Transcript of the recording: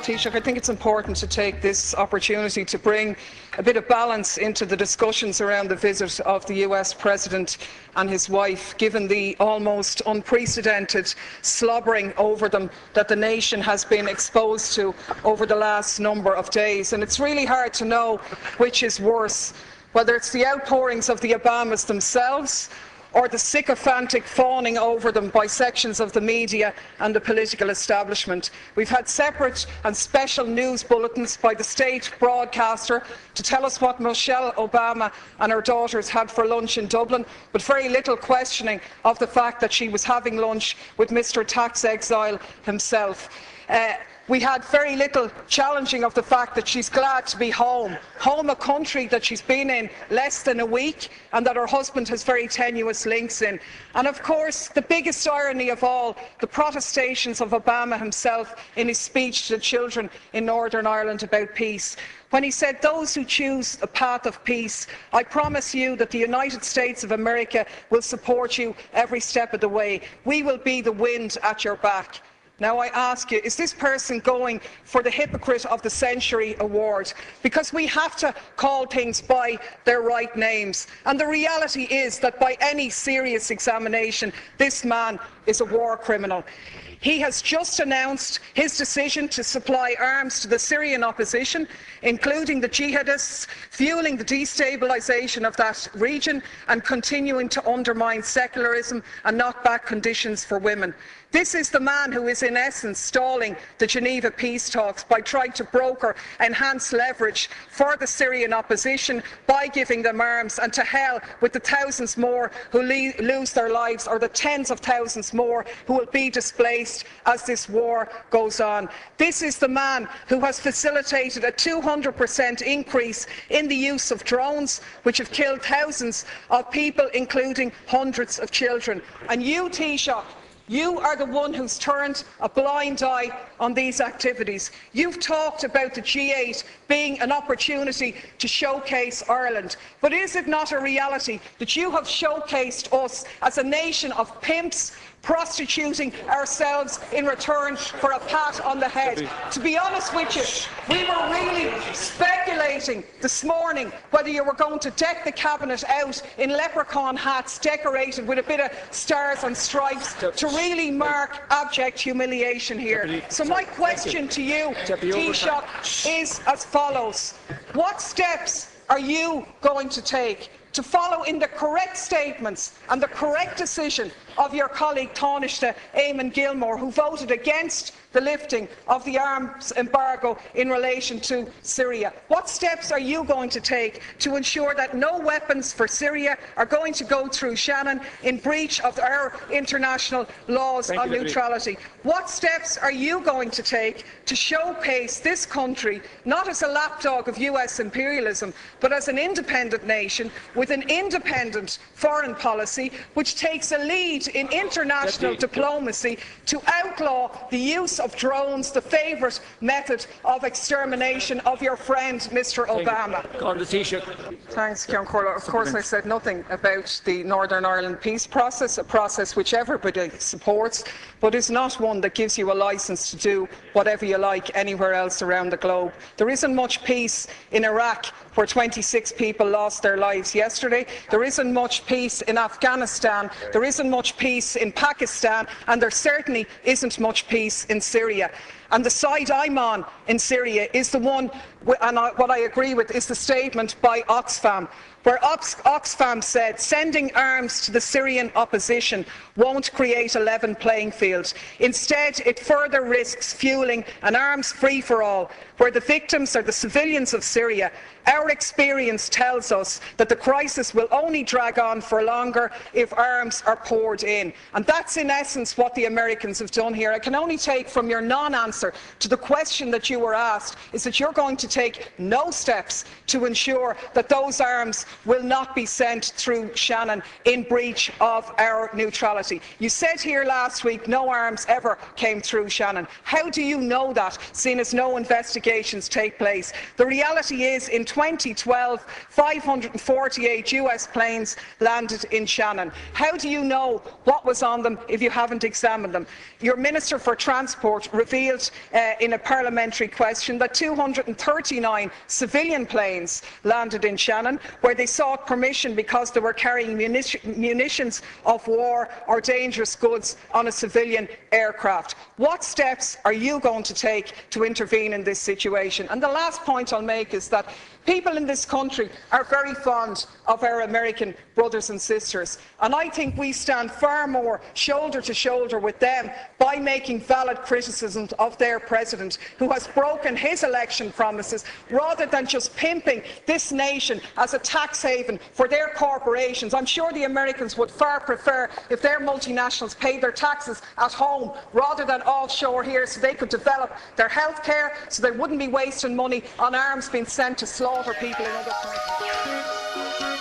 Taoiseach, I think it's important to take this opportunity to bring a bit of balance into the discussions around the visit of the US President and his wife, given the almost unprecedented slobbering over them that the nation has been exposed to over the last number of days. And it's really hard to know which is worse, whether it's the outpourings of the Obamas themselves or the sycophantic fawning over them by sections of the media and the political establishment. We've had separate and special news bulletins by the state broadcaster to tell us what Michelle Obama and her daughters had for lunch in Dublin, but very little questioning of the fact that she was having lunch with Mr. Tax Exile himself. We had very little challenging of the fact that she's glad to be home, a country that she's been in less than a week and that her husband has very tenuous links in. And of course, the biggest irony of all, the protestations of Obama himself in his speech to the children in Northern Ireland about peace, when he said, "Those who choose a path of peace, I promise you that the United States of America will support you every step of the way. We will be the wind at your back." Now I ask you, is this person going for the Hypocrite of the Century award? Because we have to call things by their right names. And the reality is that by any serious examination, this man is a war criminal. He has just announced his decision to supply arms to the Syrian opposition, including the jihadists, fuelling the destabilisation of that region and continuing to undermine secularism and knock back conditions for women. This is the man who is in essence stalling the Geneva peace talks by trying to broker enhanced leverage for the Syrian opposition by giving them arms, and to hell with the thousands more who lose their lives, or the tens of thousands more who will be displaced as this war goes on. This is the man who has facilitated a 200% increase in the use of drones, which have killed thousands of people, including hundreds of children. And you, Taoiseach, you are the one who's turned a blind eye on these activities. You've talked about the G8 being an opportunity to showcase Ireland. But is it not a reality that you have showcased us as a nation of pimps, prostituting ourselves in return for a pat on the head? To be honest with you, we were really speculating this morning whether you were going to deck the cabinet out in leprechaun hats decorated with a bit of stars and stripes to really mark abject humiliation here. So my question to you, Taoiseach, is as follows. What steps are you going to take to follow in the correct statements and the correct decision of your colleague Taoiseach Eamon Gilmore, who voted against the lifting of the arms embargo in relation to Syria? What steps are you going to take to ensure that no weapons for Syria are going to go through Shannon in breach of our international laws on neutrality? What steps are you going to take to showcase this country not as a lapdog of US imperialism, but as an independent nation with an independent foreign policy which takes a lead in international diplomacy to outlaw the use of drones, the favourite method of extermination of your friend Mr. Obama? Thanks, Ceann Comhairle. Of course I said nothing about the Northern Ireland peace process, a process which everybody supports, but is not one that gives you a licence to do whatever you like anywhere else around the globe. There isn't much peace in Iraq, where 26 people lost their lives yesterday. There isn't much peace in Afghanistan. There isn't much peace in Pakistan. And there certainly isn't much peace in Syria. And the side I'm on in Syria is the one, and what I agree with is the statement by Oxfam, where Oxfam said sending arms to the Syrian opposition won't create a level playing field. Instead, it further risks fueling an arms free-for-all, where the victims are the civilians of Syria. Our experience tells us that the crisis will only drag on for longer if arms are poured in. And that's in essence what the Americans have done here. I can only take from your non-answer to the question that you were asked is that you're going to take no steps to ensure that those arms will not be sent through Shannon in breach of our neutrality. You said here last week no arms ever came through Shannon. How do you know that, seeing as no investigations take place? The reality is, in 2012, 548 US planes landed in Shannon. How do you know what was on them if you haven't examined them? Your Minister for Transport revealed noted in a parliamentary question that 239 civilian planes landed in Shannon, where they sought permission because they were carrying munitions of war or dangerous goods on a civilian aircraft. What steps are you going to take to intervene in this situation? And the last point I'll make is that people in this country are very fond of our American brothers and sisters, and I think we stand far more shoulder to shoulder with them by making valid criticisms of their president, who has broken his election promises, rather than just pimping this nation as a tax haven for their corporations. I'm sure the Americans would far prefer if their multinationals paid their taxes at home rather than offshore here, so they could develop their health care, so they wouldn't be wasting money on arms being sent to slaughter people in other countries.